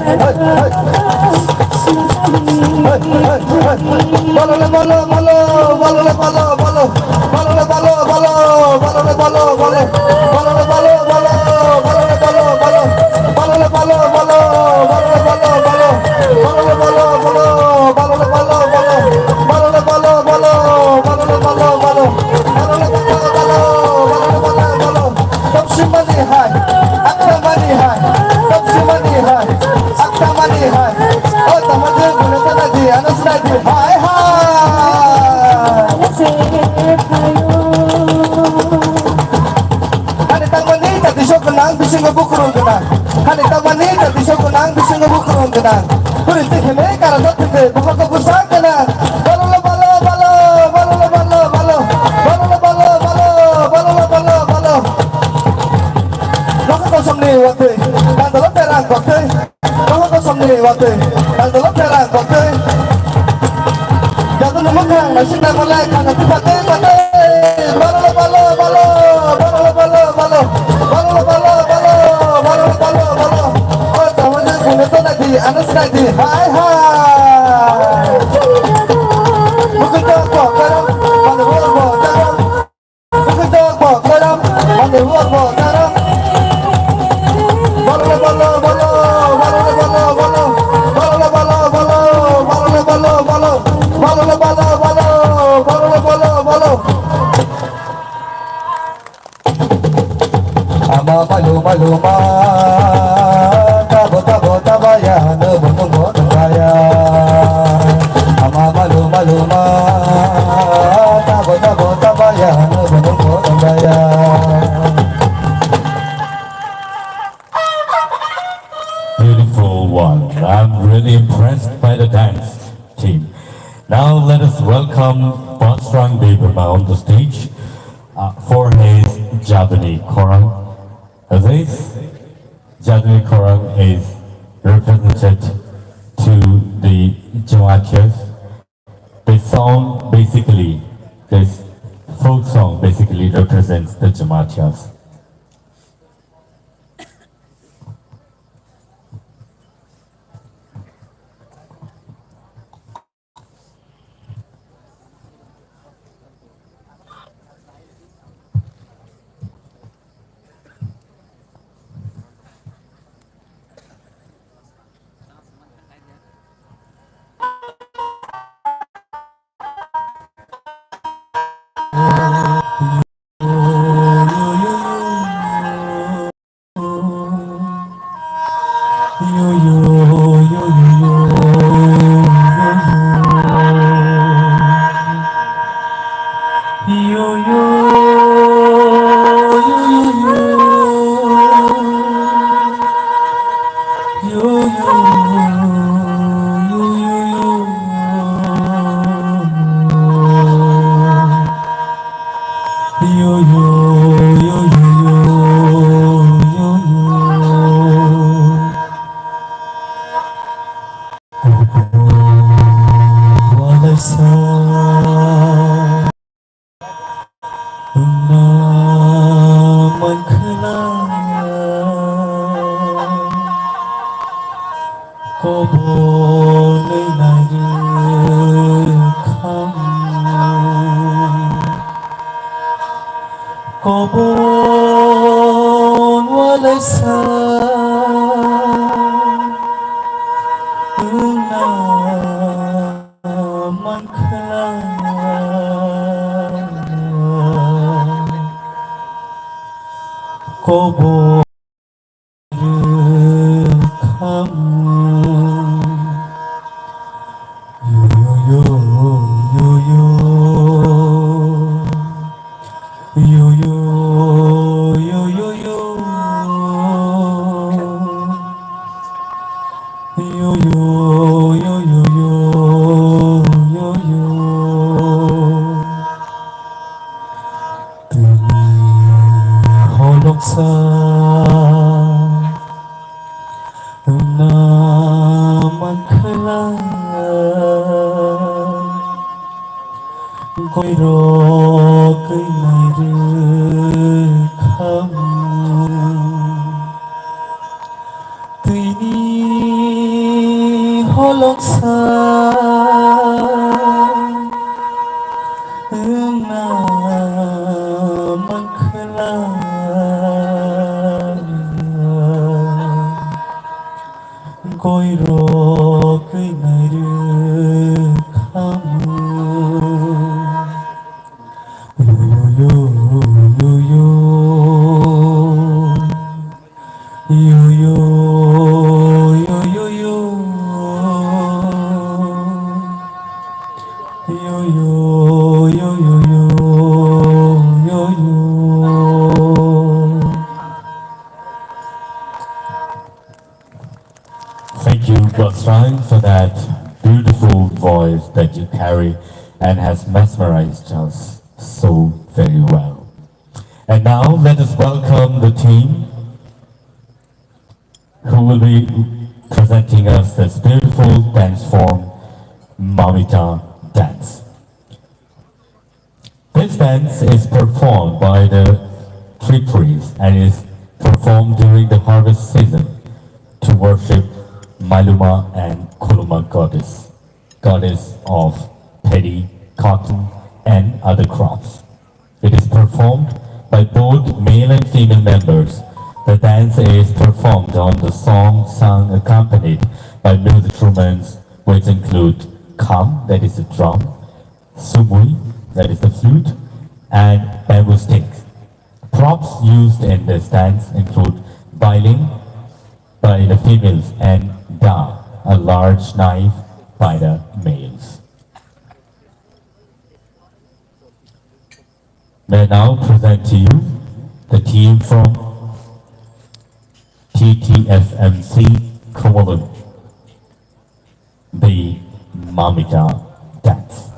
Hi, hi. Hanita mani tadi so kenang bising ngebukurung kenang. Hanita mani tadi so kenang bising ngebukurung kenang. Berhenti kene karena tete bukan kebusan kenang. Balo balo balo balo balo balo balo balo balo balo balo balo. Lokak kosong ni waktu, dan dalam terang waktu. Lokak kosong ni waktu, dan dalam terang waktu. Jatuh nemukang nasi tak boleh karena tiba-tiba balo balo balo balo balo balo balo balo balo balo balo balo. Oh tahunya punya tu lagi, anak lagi. Hai hai. Bukan tu apa kerana mana buat buat kerana. Bukan tu apa kerana mana buat buat kerana. Balo balo balo balo balo balo balo balo balo balo balo balo. Balo balo balo balo balo balo. Ama malu malu ma, tabo tabo tabaya, nebun nebun tabaya. Ama malu malu ma, tabo tabo tabaya, nebun nebun tabaya. Beautiful one. I'm really impressed by the dance team. Now let us welcome Bonstrang Bebema on the stage for his Jaduni Korang. This Jaduni Korang is represented to the Jamatias. This song basically, this folk song basically represents the Jamatias. 홀렁상 응나만 클라 고이로 그날을 가무 Thank you, Bosrang, for that beautiful voice that you carry and has mesmerized us so very well. And now let us welcome the team who will be presenting us this beautiful dance form, Mamita Dance. This dance is performed by the tree priests and is performed during the harvest season to worship Maluma and Kuluma goddess of paddy, cotton, and other crops. It is performed by both male and female members. The dance is performed on the song sung accompanied by music instruments which include kam, that is the drum, sumui, that is the flute, and bamboo sticks. Props used in this dance include bailing by the females and da, a large knife, by the males. May I now present to you the team from TTFMC Kowloon, the Mamita Dance.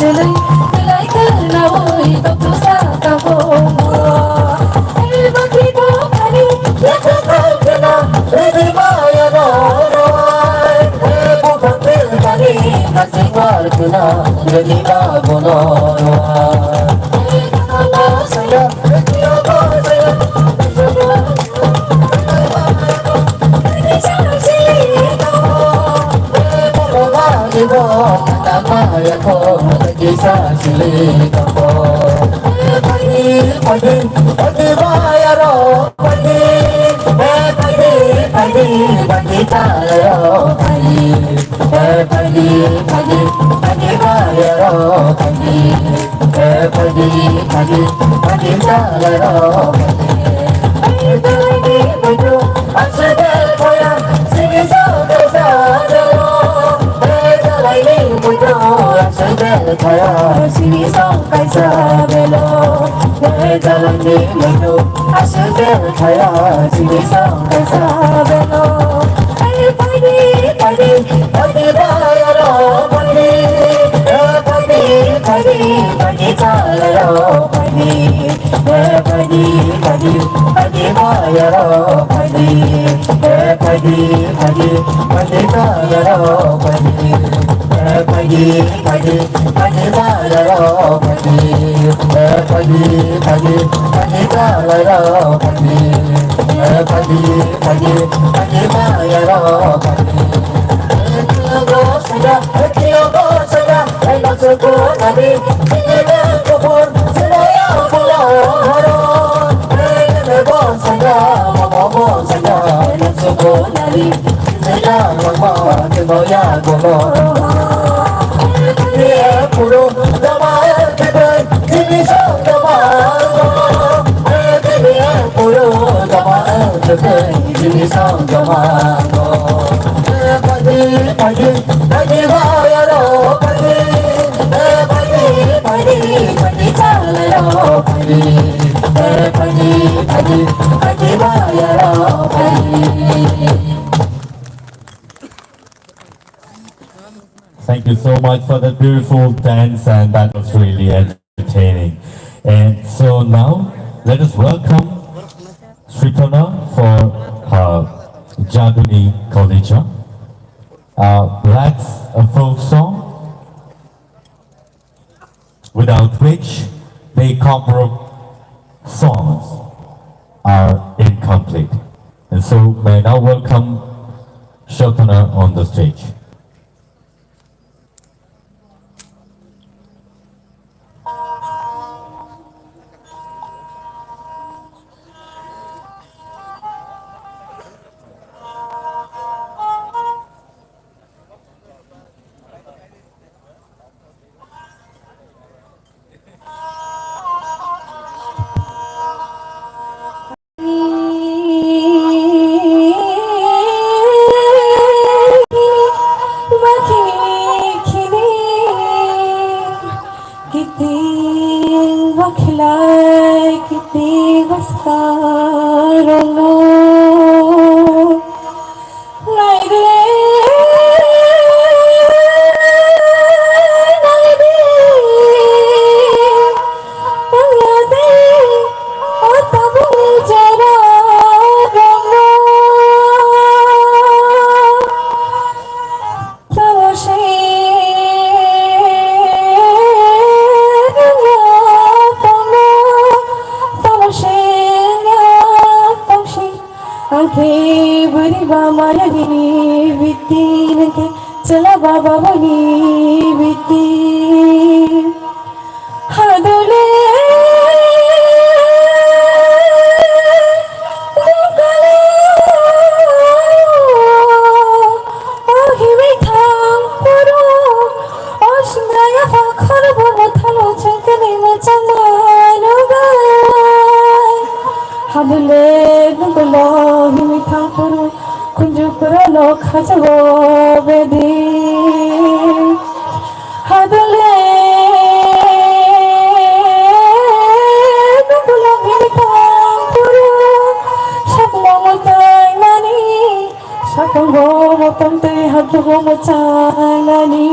silay Tilay ka na mo'y tagto sa kapong mo Ay bakito kani Yakakal ka na Hindi maya na Roy Ay bukang pil kani Nasikwal ka na Hindi ka gulo Roy Ay kakala saya Hindi ako saya Hindi siya silito Ibo, namaya ko, nag-isa silito ko Pwede, pwede, pwede bayaro Pwede, pwede, pwede, pwede tayo Pwede, pwede, pwede, pwede bayaro Pwede, pwede, pwede, pwede tayo Pwede, pwede, pwede, ang sagal ko yan Sige sa kasado Kaya sinisangkay sa belo Nagdalang di mayo Asyagel kaya sinisangkay sa belo Ay pwede, pwede, pwede bayaro Pwede, pwede, pwede, pwede talaro Pwede, pwede, pwede, pwede bayaro Pwede, pwede, pwede, pwede talaro Pwede Pwede, pwede, pwede bayaro Pwede, pwede, pwede, pwede talaro Pwede, pwede, pwede, pwede bayaro Pwede Tiyogo saya, tiyogo saya Ay nagsuko nabi, tingin kupon Sinaya kularo Ay nalabo saya, mamomo saya Ay nagsuko nabi, saya mama Tiboya kularo Puro damae kibay Dinisang damago Puro damae kibay Dinisang damago Pwede, pwede, pwede bayaro Pwede, pwede, pwede, pwede talaro Pwede, pwede, pwede, pwede bayaro Pwede Thank you so much for the beautiful dance, and that was really entertaining. And so now, let us welcome Sripana for her Jaguni Kalija. That's a folk song without which the Kombro songs are incomplete. And so may I now welcome Shripana on the stage. चला बाबा बनी बीती हादुले दुगले ओहिमे थाम पुरो ओशनाया फाखर बोलो थालो चंकने में चंगानो गाय हादुले दुगलो ओहिमे थाम पुरो kunjukuralo khajabo bedi hadule nukulo bimikang puro shakmo motai nani shakongo motamte hadlugo motai nani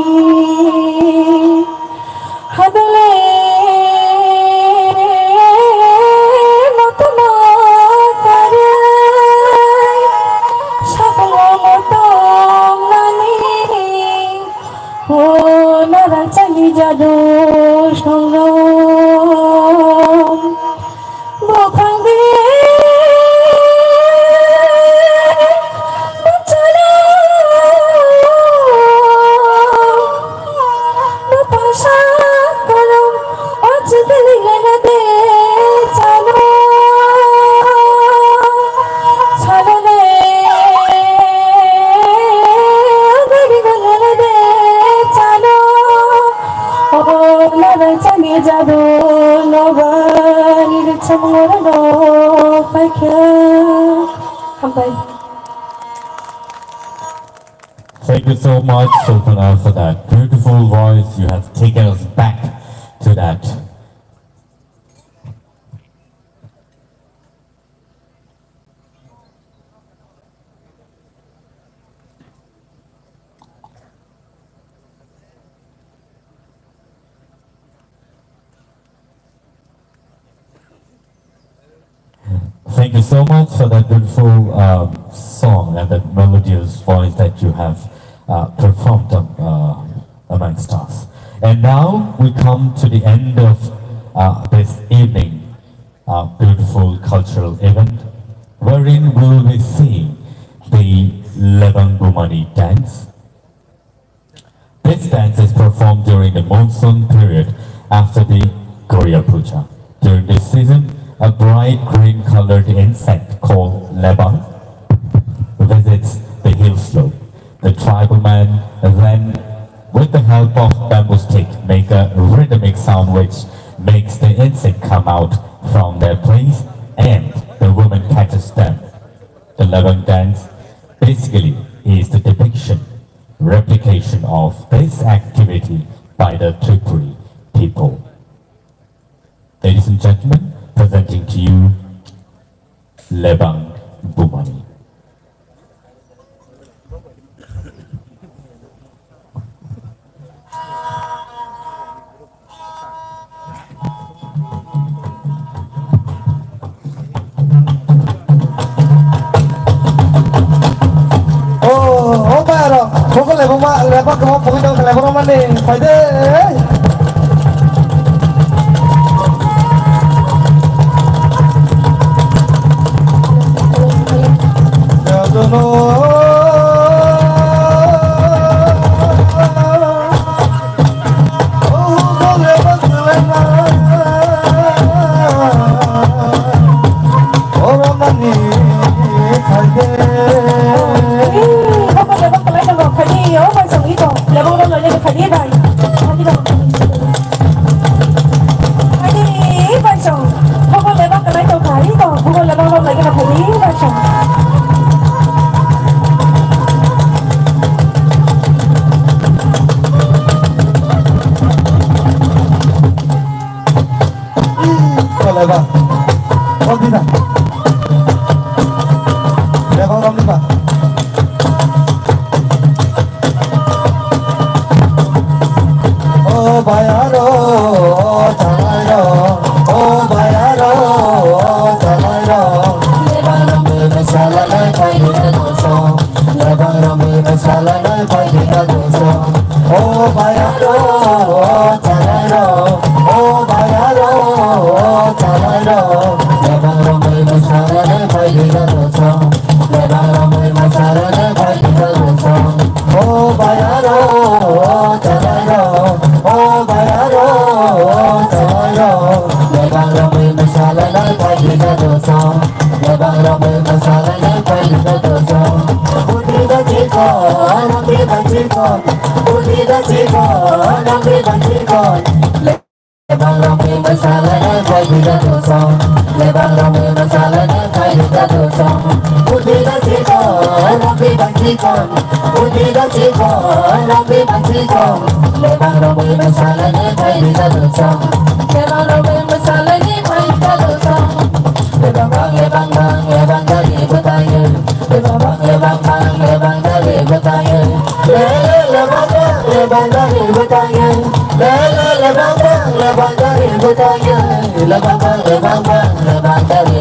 জাদু সংগ্রাম বখান দিয়ে চলো পাশা করো অচেতন গেলাতে চলো চলো রে চলো লড়াই চালিয়ে যাবো নবানির চমড়ানো পাখা হাম্পাই Thank you so much, Sultana, for that beautiful voice. You have taken us back to that. Thank you so much for that beautiful song and that melodious voice that you have performed amongst us. And now we come to the end of this evening, beautiful cultural event, wherein we will be seeing the Lebang Bumani dance. This dance is performed during the monsoon period after the Goria Puja. During this season, a bright green colored insect called Lebang visits the hill slope. The tribal man then, with the help of bamboo stick, make a rhythmic sound which makes the insect come out from their place and the woman catches them. The Lebang dance basically is the depiction, replication of this activity by the Tripuri people. Ladies and gentlemen, presenting to you Lebang Bumani. Oh, pero, kung lebang ko mo pagito sa lebang naman eh. Pwede. Lebang, oh tidak, lebang ram lima. Oh bayaro, oh chalayo, oh bayaro, oh chalayo. Lebang ram lima salalai pai kita doso, lebang ram lima salalai pai kita doso. Oh bayaro, oh chalayo, oh bayaro. Lebang ramai masalah pai kita dosa, lebang ramai masalah pai kita dosa. Oh bayaro, oh chalayo, oh bayaro, oh chalayo. Lebang ramai masalah pai kita dosa, lebang ramai masalah pai kita dosa. Budi dan ciko, nabi dan ciko, budi dan ciko, nabi dan ciko. Lebang ramai masalah pai kita dosa, lebang ramai masalah pai kita dosa. Budi dan ciko, nabi dan ciko, budi dan ciko, nabi dan ciko. Lebang ramai masalah pai kita dosa, lebang ramai masalah pai kita dosa. Lebang dari bertanya, lebang dari bertanya, lebang dari bertanya, lebang dari bertanya, lebang dari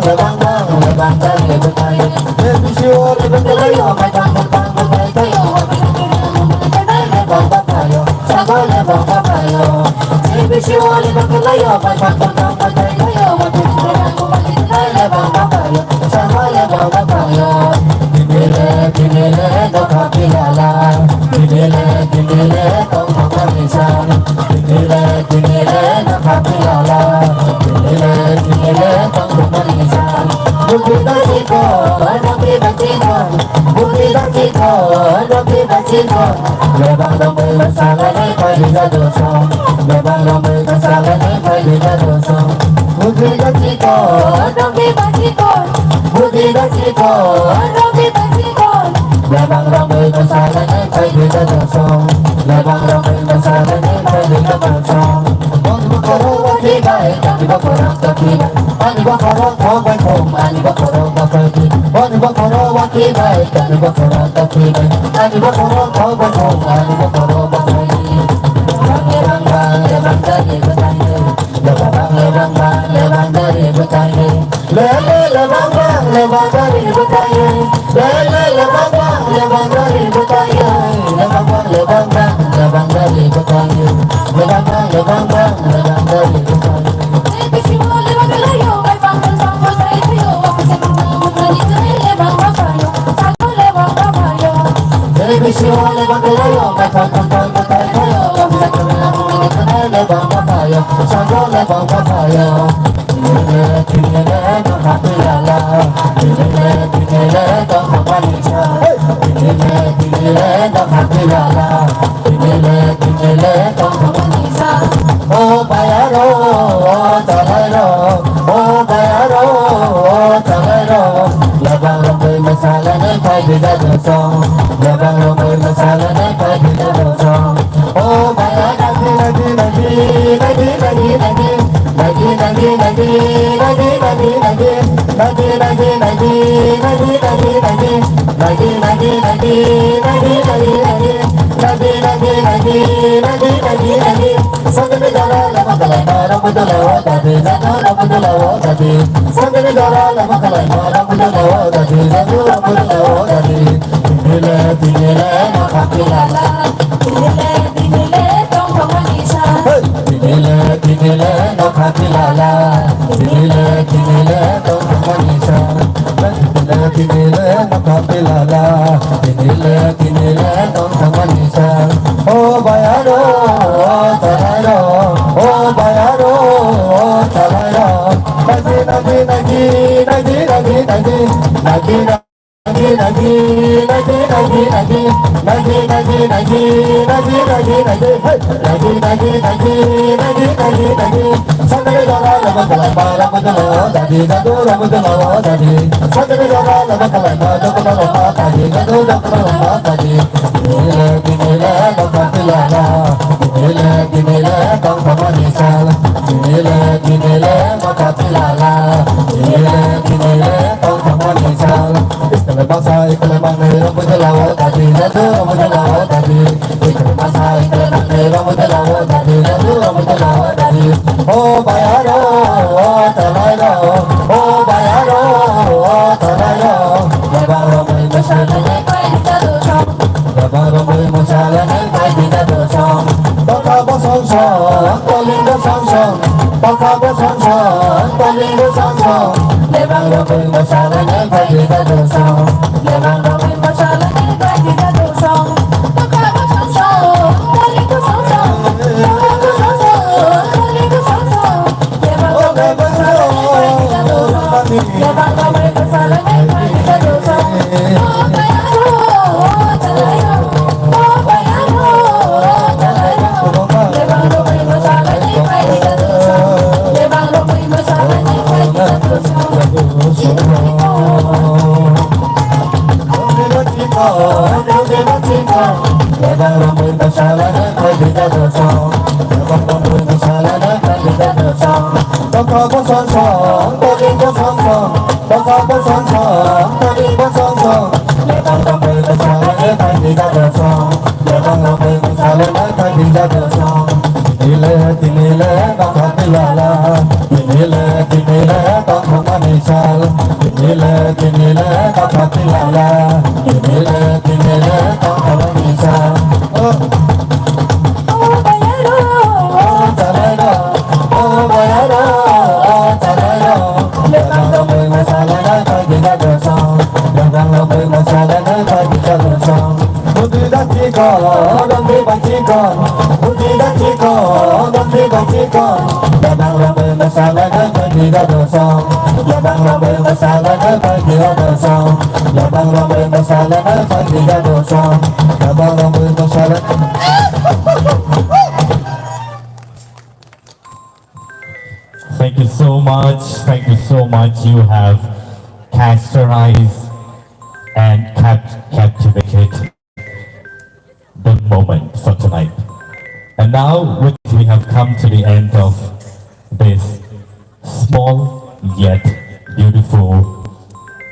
bertanya, lebang dari bertanya. Baby sure lebang dari, oh my God, lebang dari, lebang dari. bang papayo. Baby, she won't leave a kalayo, my bang bang bang tayo. What did you do? Kumalit na lebang papayo, sama lebang papayo. Dinile, no kapilala. Dinile, tong pagkamisan. Dinile, no kapilala. Dinile, tong pagkamisan. Bukti baciko, bukti baciko. Bukti baciko, bukti baciko. Lebang lombe bersama ni pagi jadosong. Lebang lombe bersama ni pagi jadosong. Bukti baciko, bukti baciko. Bukti baciko, bukti baciko. Lebang lombe bersama ni pagi jadosong. Lebang lombe bersama ni pagi jadosong. Ani bakorong kakiba, ani bakorong kobay kong, ani bakorong kapagi, ani bakorong wakiba, ani bakorong kakiba, ani bakorong kobay kong, ani bakorong kapagi. Lebang bang, lebang dari betani, lebang bang, lebang dari betani, lele lebang bang, lebang dari betani, lele lebang bang, lebang dari betani, lebang bang, lebang bang, lebang dari betani, lebang bang, lebang bang, lebang dari betani. Baby, she won't live on the layo, my pang pang pang pang tayo. Bisa kena kulit kena lebang papayo, sango lebang papayo. Dinile, no kapilala. Dinile, tong pagkamisan. Dinile, no kapilala. Dinile, tong pagkamisan. Oh bayaro, oh talero, oh bayaro, oh talero. Lebang lombe masala ni pagi jadosong. Lebang lombe masala ni pagi jadosong. Oh bayar lagi. Sambil negara lama kalai orang berdua tadi, satu orang berdua tadi. Sambil negara lama kalai orang berdua tadi, satu orang berdua tadi. Dinile, no kapilala. Dinile, tong pagkamisan. Dinile, no kapilala. Dinile, tong pagkamisan. Dinile, no kapilala. Dinile, tong pagkamisan. Oh bayaro, oh talero, oh bayaro, oh talero. Bangsa ikhlamang merong berjelawa tadi, satu orang berjelawa tadi. Bangsa ikhlamang merong berjelawa tadi, satu orang berjelawa tadi. Oh bayaro, oh talero, oh bayaro, oh talero. Lebang lombe masala ni pagi jadosong. Lebang lombe masala ni pagi jadosong. Bangka bosong song, toling bosong song. Bangka bosong song, toling bosong song. Lebang lombe masala ni pagi jadosong. Lebang lombe masala ni pagi jadosong. Bangka bosong song, toling bosong song. Bangka bosong song, toling bosong song. Lebang lombe masala ni pagi jadosong. Lebang lombe masala ni pagi jadosong. Oh bayaro, oh talero, oh bayaro, oh talero. Lebang lombe masala ni pagi jadosong. Lebang lombe masala ni pagi jadosong. Lebang lombe masala ni pagi jadosong. Lebang lombe masala ni pagi jadosong. Bangka bosong song, toling bosong song. Bangka bosong song, toling bosong song. Lebang lombe masala ni pagi jadosong. Lebang lombe masala ni pagi jadosong. Dinile, no kapilala. Dinile, tong pagkamisan. Dinile, no kapilala. Dinile, tong pagkamisan. Oh bayaro. Ujiga chiko, ujiga chiko, labang ramai masala dan pergi dosong, labang ramai masala dan pergi dosong, labang ramai masala dan pergi dosong, labang ramai masala. Thank you so much. Thank you so much. You have characterized and captivated the moment for tonight. And now we have come to the end of this small yet beautiful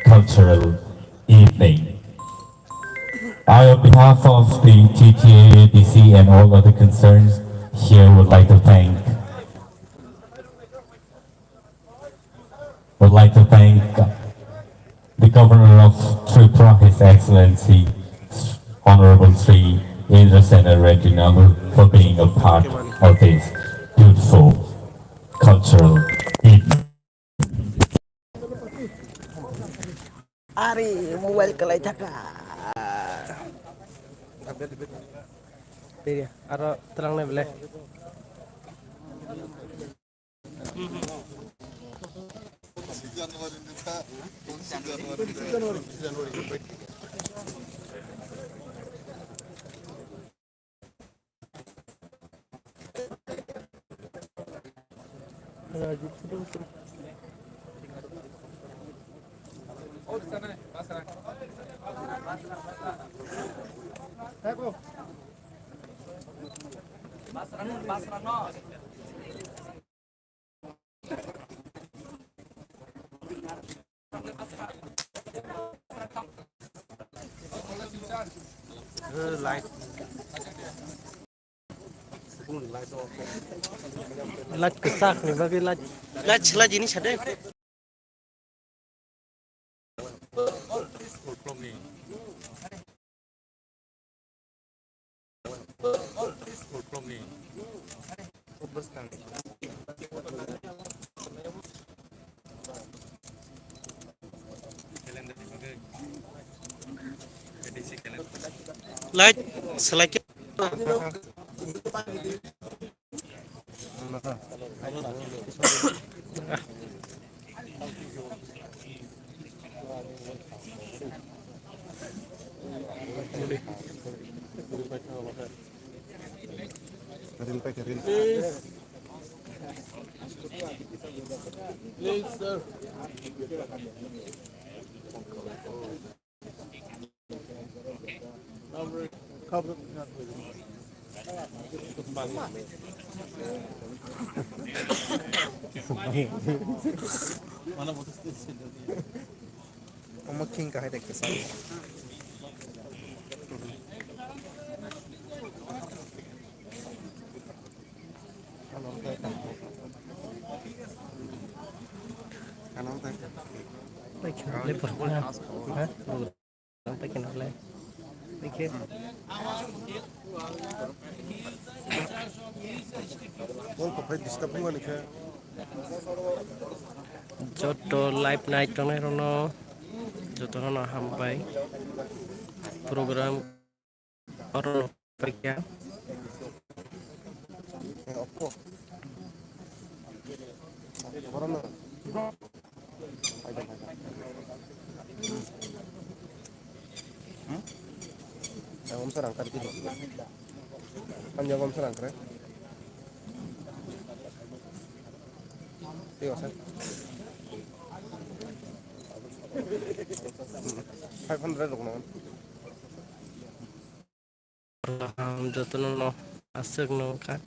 cultural evening. I, on behalf of the TTA, DC, and all other concerns here, would like to thank the Governor of Tripura, His Excellency Honorable Sri Indrasena Reddy Nalu, for being a part of this beautiful cultural evening. আরে mobile চালাই থাকা আর তরং নাই বলে লাজ kesak nih bagi laj jenis ada laj selagi Kamu king kahit ekasal. Joto live night tonai rono joto rono hampai program orang kerja Om serang kan gitu. Panjang om serang keren. Iya, San. 500 loh, non. Joto no asik no kan.